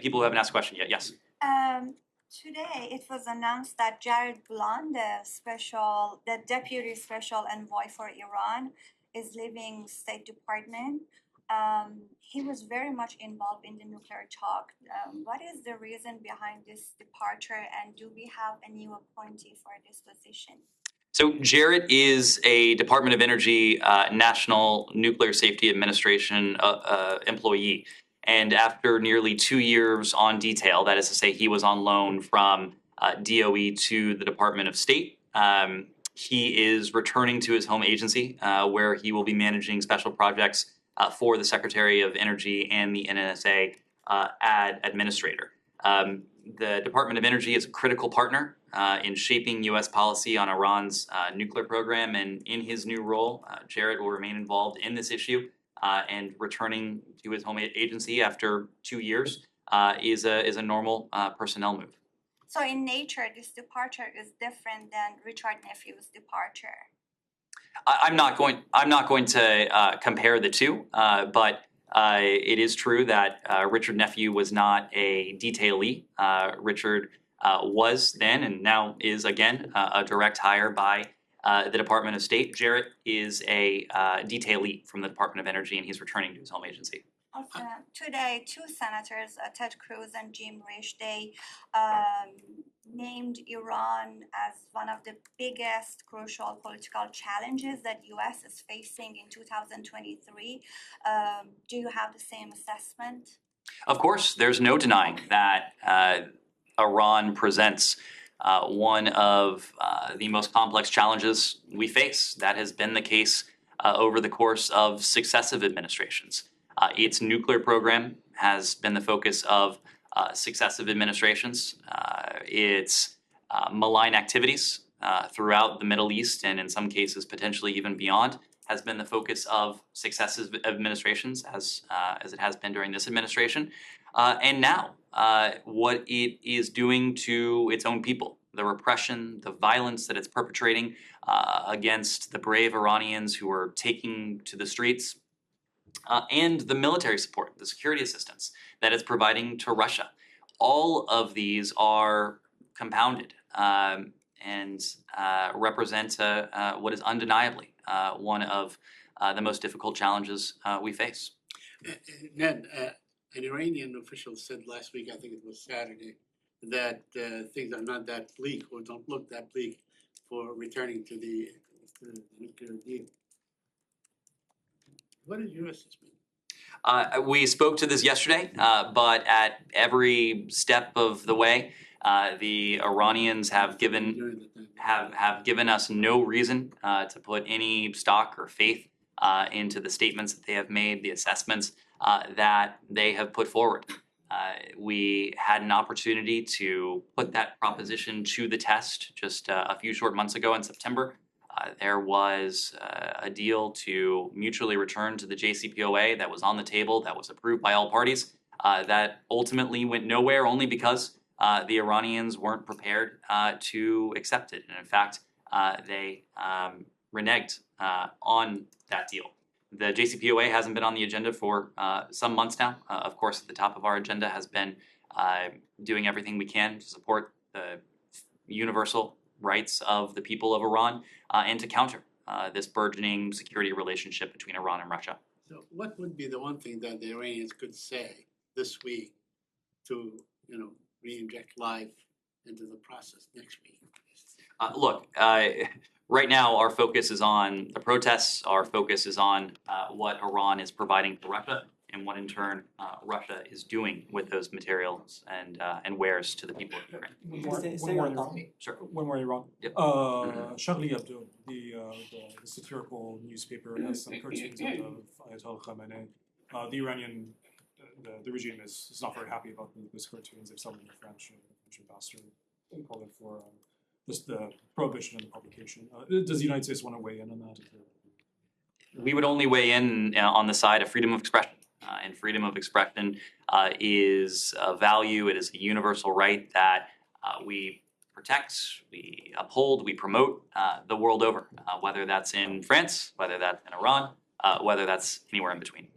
people who haven't asked a question yet. Yes. Today, it was announced that Jared Blunt, the deputy special envoy for Iran, is leaving State Department. He was very much involved in the nuclear talk. What is the reason behind this departure, and do we have a new appointee for this position? So Jared is a Department of Energy National Nuclear Safety Administration employee. And after nearly 2 years on detail, that is to say he was on loan from DOE to the Department of State, he is returning to his home agency where he will be managing special projects for the Secretary of Energy and the NNSA administrator. The Department of Energy is a critical partner in shaping U.S. policy on Iran's nuclear program, and in his new role, Jared will remain involved in this issue, and returning to his home agency after 2 years is a normal personnel move. So in nature, this departure is different than Richard Nephew's departure. I'm not going to compare the two, but it is true that Richard Nephew was not a detailee. Richard was then and now is again a direct hire by the Department of State. Jarrett is a detailee from the Department of Energy, and he's returning to his home agency. Today, two senators, Ted Cruz and Jim Risch, they named Iran as one of the biggest crucial political challenges that U.S. is facing in 2023. Do you have the same assessment? Of course, there's no denying that Iran presents one of the most complex challenges we face. That has been the case over the course of successive administrations. Its nuclear program has been the focus of successive administrations. Its malign activities throughout the Middle East, and in some cases potentially even beyond, has been the focus of successive administrations, as it has been during this administration. And now, what it is doing to its own people, the repression, the violence that it's perpetrating against the brave Iranians who are taking to the streets, and the military support, the security assistance that it's providing to Russia. All of these are compounded and represent what is undeniably one of the most difficult challenges we face. Ned, an Iranian official said last week, I think it was Saturday, that things are not that bleak or don't look that bleak for returning to the nuclear deal. What is your assessment? We spoke to this yesterday, but at every step of the way, the Iranians have given us no reason to put any stock or faith into the statements that they have made, the assessments that they have put forward. We had an opportunity to put that proposition to the test just a few short months ago in September. There was a deal to mutually return to the JCPOA that was on the table, that was approved by all parties, that ultimately went nowhere only because the Iranians weren't prepared to accept it. And in fact, they reneged on that deal. The JCPOA hasn't been on the agenda for some months now. Of course, at the top of our agenda has been doing everything we can to support the universal rights of the people of Iran and to counter this burgeoning security relationship between Iran and Russia. So what would be the one thing that the Iranians could say this week to, re-inject life into the process next week? Look, right now our focus is on the protests. Our focus is on what Iran is providing to Russia, and what in turn Russia is doing with those materials and wares to the people of Ukraine. One more Iran. Yep. Charlie Hebdo, the satirical newspaper, has some cartoons of Ayatollah Khamenei. The Iranian the regime is not very happy about those cartoons. They've summoned the French ambassador and called it for just the prohibition of the publication. Does the United States want to weigh in on that? We would only weigh in on the side of freedom of expression. And freedom of expression is a value, it is a universal right that we protect, we uphold, we promote the world over, whether that's in France, whether that's in Iran, whether that's anywhere in between.